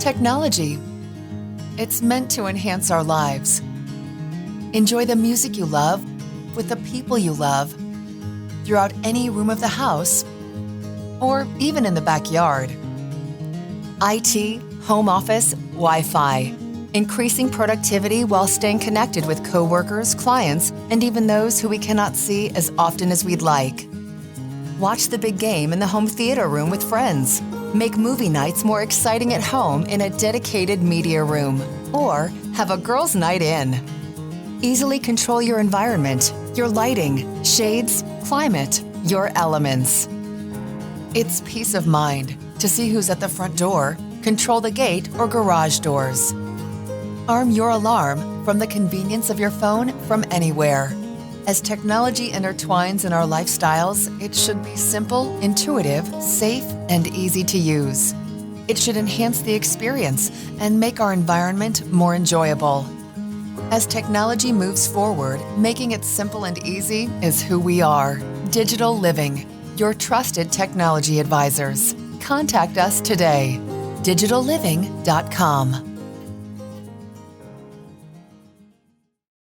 Technology. It's meant to enhance our lives. Enjoy the music you love with the people you love throughout any room of the house or even in the backyard. IT, home office, Wi-Fi. Increasing productivity while staying connected with coworkers, clients, and even those who we cannot see as often as we'd like. Watch the big game in the home theater room with friends. Make movie nights more exciting at home in a dedicated media room. Or have a girls' night in. Easily control your environment, your lighting, shades, climate, your elements. It's peace of mind to see who's at the front door, control the gate or garage doors. Arm your alarm from the convenience of your phone from anywhere. As technology intertwines in our lifestyles, it should be simple, intuitive, safe, and easy to use. It should enhance the experience and make our environment more enjoyable. As technology moves forward, making it simple and easy is who we are. Digital Living, your trusted technology advisors. Contact us today. digitalliving.com.